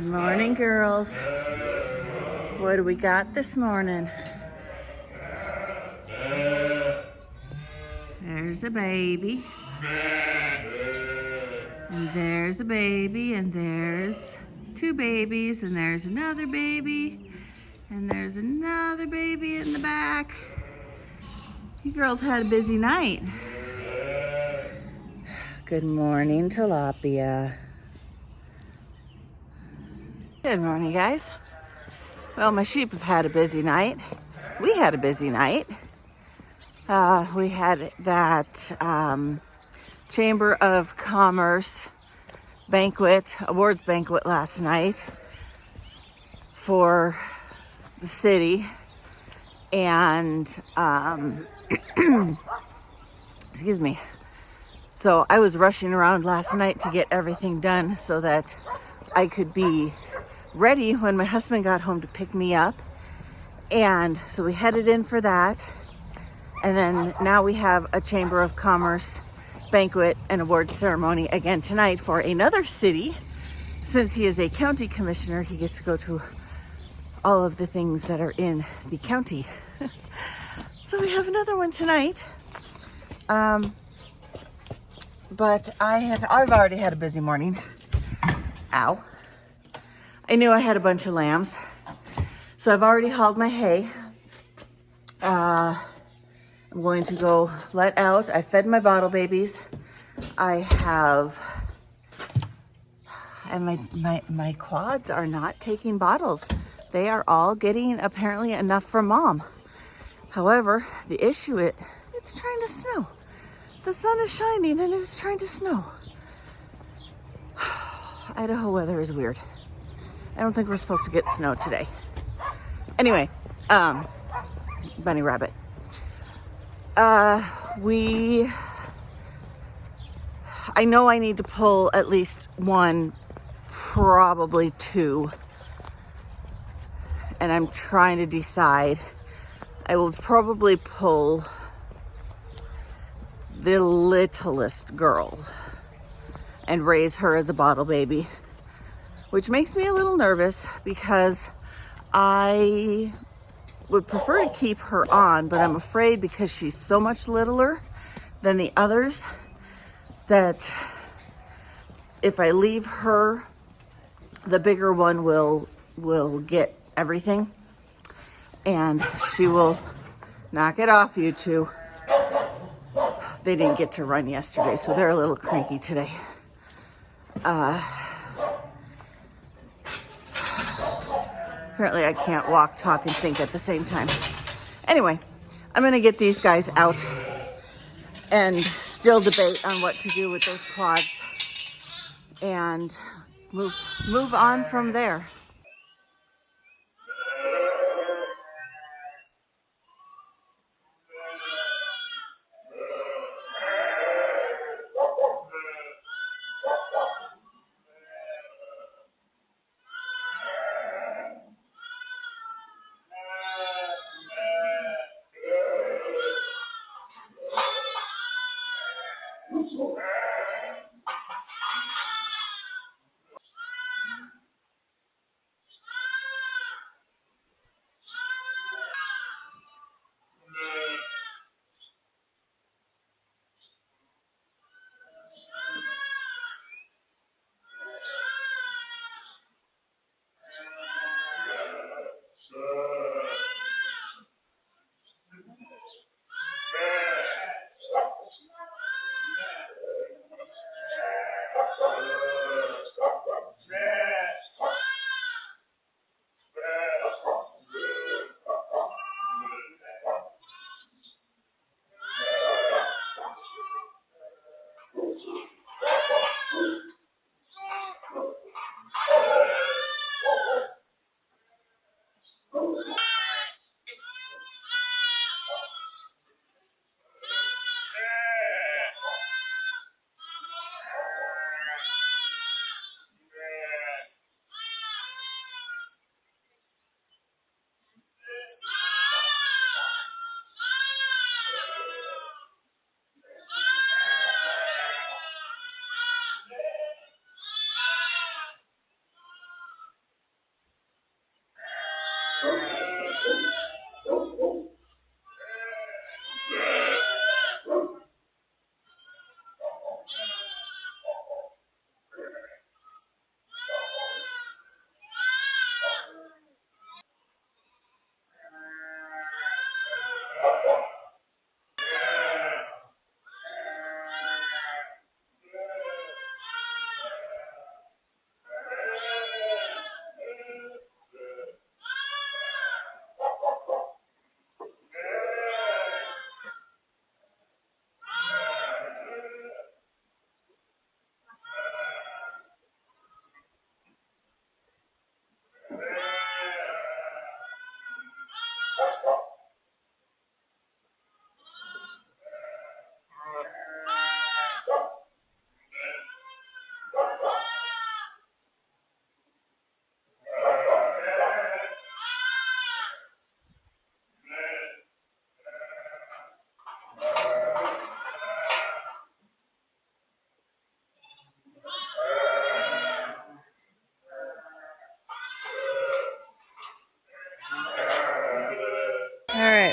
Morning, girls. What do we got this morning? There's a baby. And there's a baby, and there's two babies, and there's another baby, and there's another baby in the back. You girls had a busy night. Good morning, tilapia. Good morning, guys. Well, my sheep have had a busy night. We had a busy night. We had that Chamber of Commerce awards banquet last night for the city. And, excuse me. So I was rushing around last night to get everything done so that I could be ready when my husband got home to pick me up. And so we headed in for that. And then now we have a Chamber of Commerce banquet and award ceremony again tonight for another city. Since he is a county commissioner, he gets to go to all of the things that are in the county. So we have another one tonight. But I've already had a busy morning. Ow. I knew I had a bunch of lambs. So I've already hauled my hay. I'm going to go let out. I fed my bottle babies. And my quads are not taking bottles. They are all getting apparently enough for mom. However, the issue it's trying to snow. The sun is shining and it is trying to snow. Idaho weather is weird. I don't think we're supposed to get snow today. Anyway, bunny rabbit. I know I need to pull at least one, probably two. And I'm trying to decide. I will probably pull the littlest girl and raise her as a bottle baby, which makes me a little nervous because I would prefer to keep her on, but I'm afraid because she's so much littler than the others that if I leave her, the bigger one will get everything and she will knock it off, you two. They didn't get to run yesterday, so they're a little cranky today. Apparently I can't walk, talk, and think at the same time. Anyway, I'm gonna get these guys out and still debate on what to do with those quads and move on from there.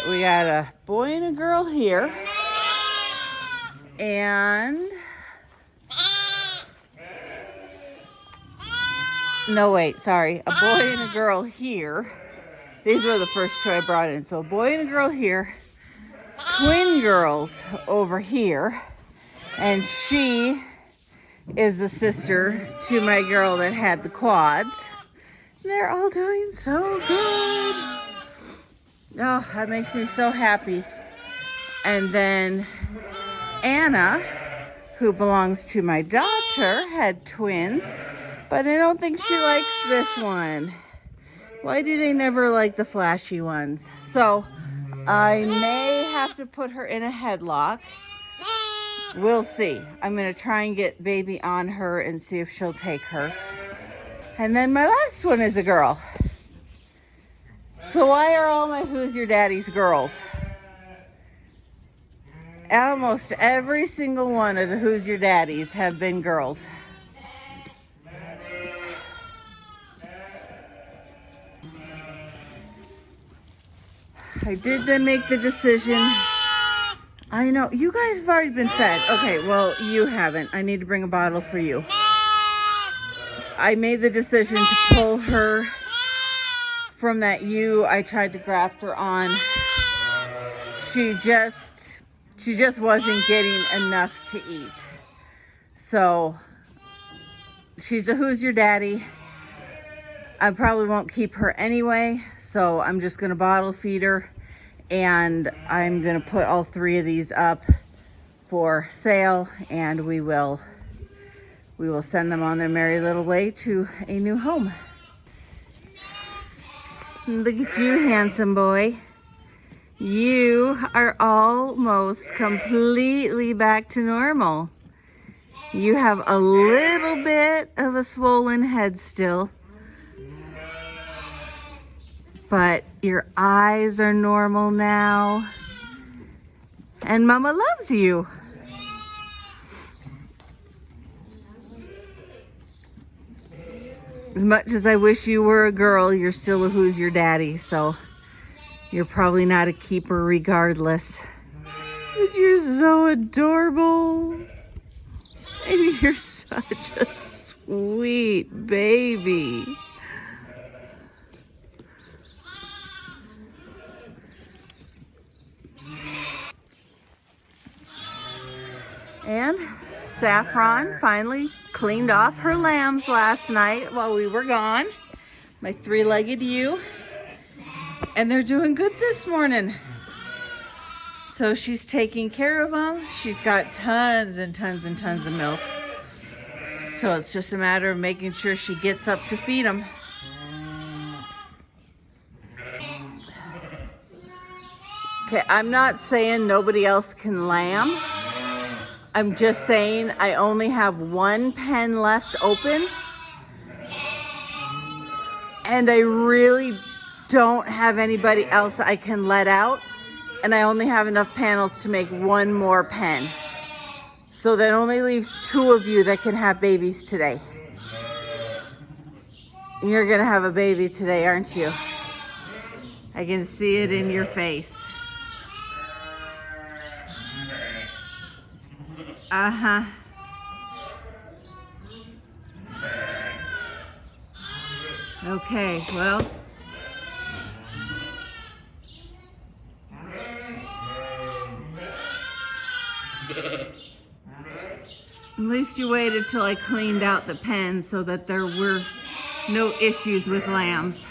we got a boy and a girl here. And no, wait, sorry. A boy and a girl here. These were the first two I brought in. So a boy and a girl here. Twin girls over here. And she is the sister to my girl that had the quads. They're all doing so good. Oh, that makes me so happy. And then Anna, who belongs to my daughter, had twins, but I don't think she likes this one. Why do they never like the flashy ones? So I may have to put her in a headlock. We'll see. I'm going to try and get baby on her and see if she'll take her. And then my last one is a girl. So why are all my Who's Your Daddy's girls? Almost every single one of the Who's Your Daddies have been girls. I did then make the decision. I know, you guys have already been fed. Okay, well, you haven't. I need to bring a bottle for you. I made the decision to pull her from that ewe I tried to graft her on. She just wasn't getting enough to eat. So she's a Who's Your Daddy. I probably won't keep her anyway, so I'm just gonna bottle feed her, and I'm gonna put all three of these up for sale, and we will send them on their merry little way to a new home. Look at you, handsome boy. You are almost completely back to normal. You have a little bit of a swollen head still, but your eyes are normal now. And Mama loves you. As much as I wish you were a girl, you're still a Who's Your Daddy, so you're probably not a keeper regardless. But you're so adorable. And you're such a sweet baby. And Saffron finally cleaned off her lambs last night while we were gone. My three-legged ewe. And they're doing good this morning. So she's taking care of them. She's got tons and tons and tons of milk. So it's just a matter of making sure she gets up to feed them. Okay, I'm not saying nobody else can lamb. I'm just saying I only have one pen left open. And I really don't have anybody else I can let out. And I only have enough panels to make one more pen. So that only leaves two of you that can have babies today. You're gonna have a baby today, aren't you? I can see it in your face. Uh-huh. Okay, well. At least you waited till I cleaned out the pen so that there were no issues with lambs.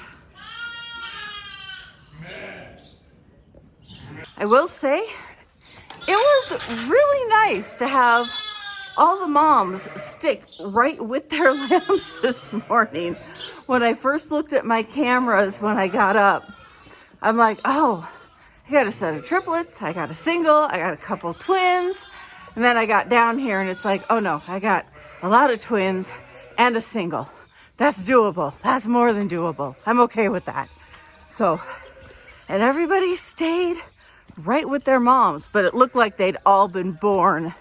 I will say, it was really nice to have all the moms stick right with their lambs this morning. When I first looked at my cameras when I got up, I'm like, oh, I got a set of triplets, I got a single, I got a couple twins. And then I got down here and it's like, oh no, I got a lot of twins and a single. That's doable. That's more than doable. I'm okay with that. So, and everybody stayed right with their moms, but it looked like they'd all been born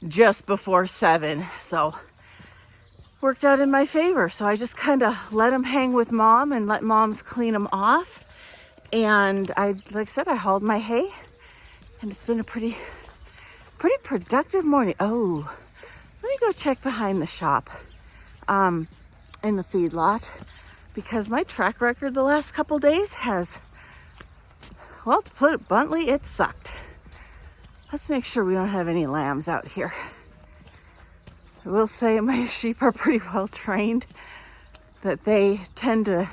just before 7. So, worked out in my favor. So I just kind of let them hang with mom and let moms clean them off. And like I said, I hauled my hay, and it's been a pretty productive morning. Oh, let me go check behind the shop, in the feedlot, because my track record the last couple days has, well, to put it bluntly, it sucked. Let's make sure we don't have any lambs out here. I will say my sheep are pretty well trained, that they tend to,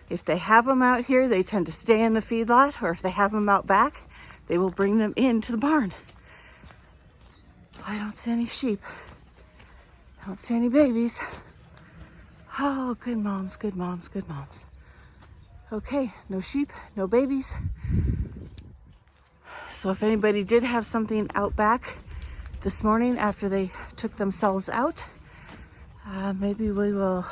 if they have them out here, they tend to stay in the feedlot, or if they have them out back, they will bring them into the barn. I don't see any sheep. I don't see any babies. Oh, good moms, good moms, good moms. Okay, no sheep, no babies. So if anybody did have something out back this morning after they took themselves out, maybe they'll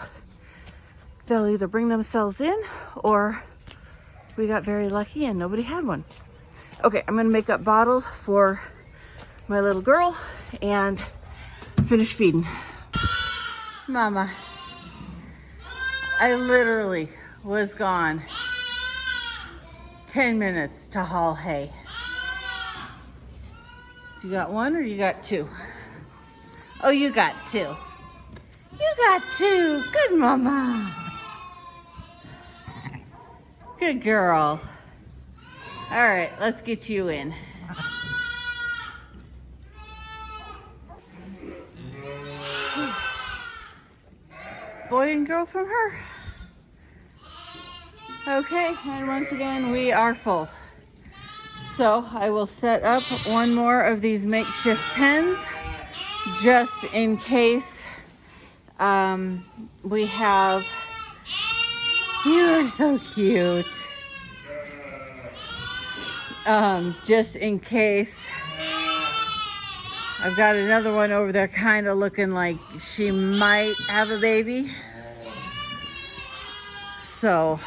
either bring themselves in, or we got very lucky and nobody had one. Okay, I'm gonna make up bottle for my little girl and finish feeding. Mama, I literally was gone 10 minutes to haul hay. You got one or you got two? Oh, you got two. You got two. Good mama. Good girl. All right, let's get you in. Boy and girl from her. Okay, and once again, we are full. So I will set up one more of these makeshift pens just in case we have, you are so cute. Just in case, I've got another one over there kind of looking like she might have a baby. So,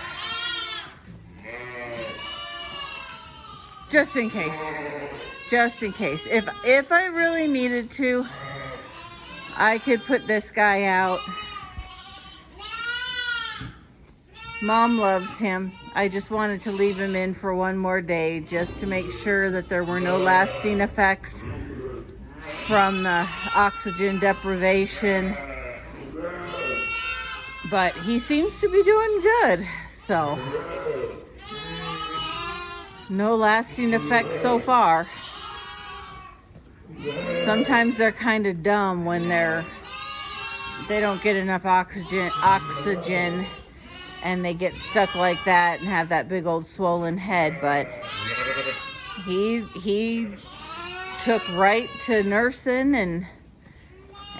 just in case. If I really needed to, I could put this guy out. Mom loves him. I just wanted to leave him in for one more day just to make sure that there were no lasting effects from the oxygen deprivation. But he seems to be doing good, so no lasting effects so far. Sometimes they're kind of dumb when they don't get enough oxygen and they get stuck like that and have that big old swollen head. But he took right to nursing,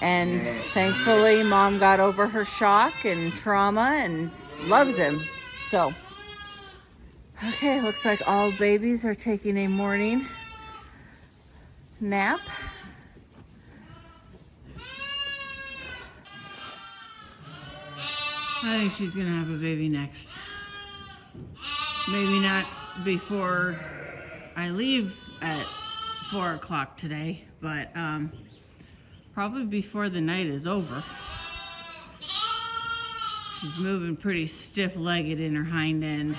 and thankfully Mom got over her shock and trauma and loves him. So, okay, looks like all babies are taking a morning nap. I think she's gonna have a baby next. Maybe not before I leave at 4 o'clock today, but probably before the night is over. She's moving pretty stiff-legged in her hind end,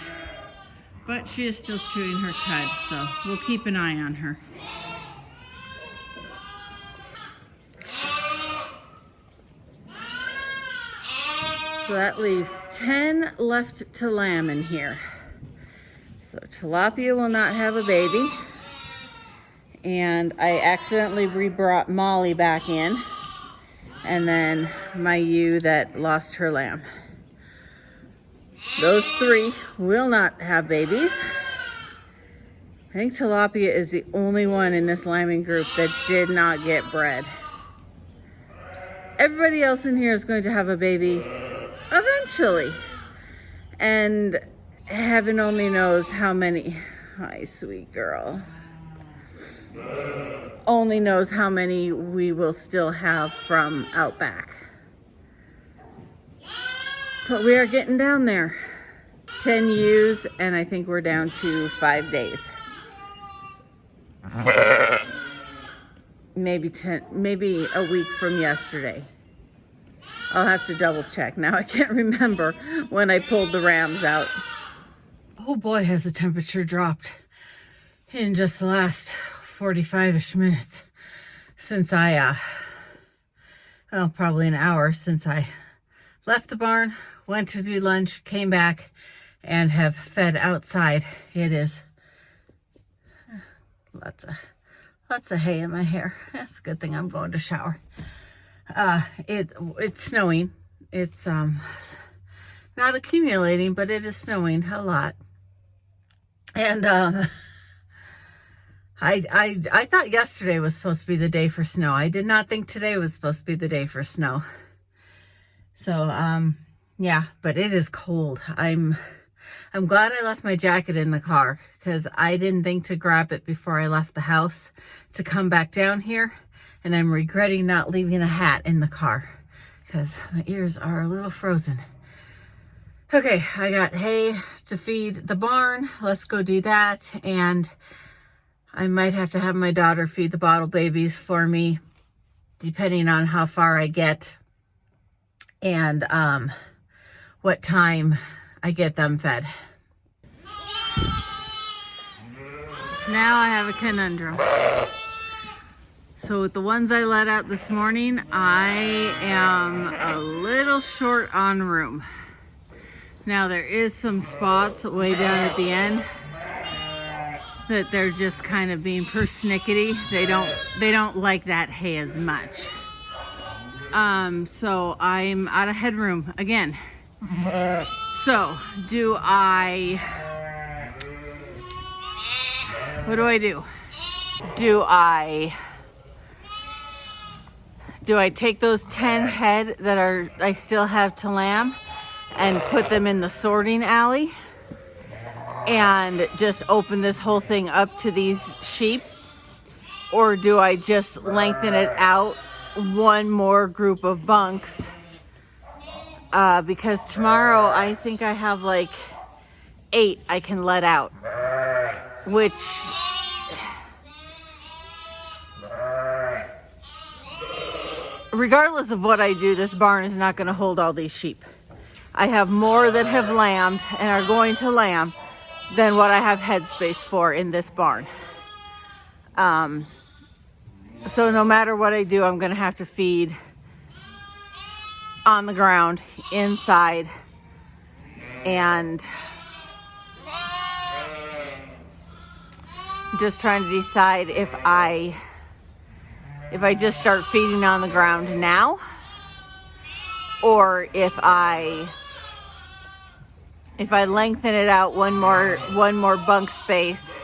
but she is still chewing her cud, so we'll keep an eye on her. So that leaves 10 left to lamb in here. So Tilapia will not have a baby. And I accidentally re-brought Molly back in. And then my ewe that lost her lamb. Those 3 will not have babies. I think Tilapia is the only one in this lambing group that did not get bred. Everybody else in here is going to have a baby eventually. And heaven only knows how many. Hi, sweet girl. Only knows how many we will still have from out back. But we are getting down there. 10 ewes, and I think we're down to 5 days. Maybe 10, maybe a week from yesterday. I'll have to double check. Now I can't remember when I pulled the rams out. Oh boy, has the temperature dropped in just the last 45-ish minutes since well, probably an hour since I left the barn, went to do lunch, came back, and have fed outside. It is lots of hay in my hair. That's a good thing I'm going to shower. It's snowing. It's not accumulating, but it is snowing a lot. And I thought yesterday was supposed to be the day for snow. I did not think today was supposed to be the day for snow. So yeah, but it is cold. I'm glad I left my jacket in the car, because I didn't think to grab it before I left the house to come back down here, and I'm regretting not leaving a hat in the car because my ears are a little frozen. Okay, I got hay to feed the barn. Let's go do that. And I might have to have my daughter feed the bottle babies for me, depending on how far I get and what time I get them fed. Now I have a conundrum. So with the ones I let out this morning, I am a little short on room. Now there is some spots way down at the end that they're just kind of being persnickety. They don't like that hay as much. So I'm out of headroom again. So what do I do? Do I take those 10 head that I still have to lamb and put them in the sorting alley and just open this whole thing up to these sheep? Or do I just lengthen it out one more group of bunks? Because tomorrow I think I have like 8 I can let out, which regardless of what I do, this barn is not going to hold all these sheep. I have more that have lambed and are going to lamb than what I have headspace for in this barn. So no matter what I do, I'm going to have to feed on the ground, inside, and just trying to decide if I just start feeding on the ground now, or if I lengthen it out one more bunk space,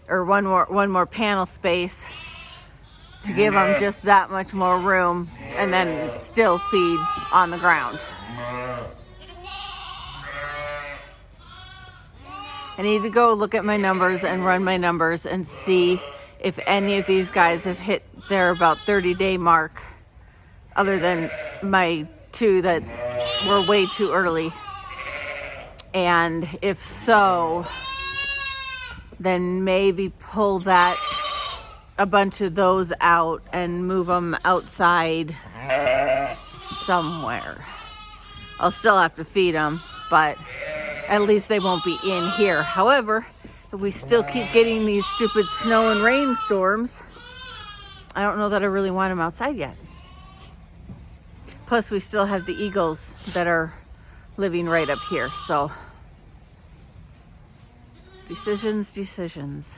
or one more panel space, to give them just that much more room, and then still feed on the ground. I need to go look at my numbers and run my numbers and see if any of these guys have hit their about 30-day mark, other than my 2 that were way too early. And if so, then maybe pull a bunch of those out and move them outside somewhere. I'll still have to feed them, but at least they won't be in here. However, if we still keep getting these stupid snow and rain storms, I don't know that I really want them outside yet. Plus, we still have the eagles that are living right up here. So, decisions.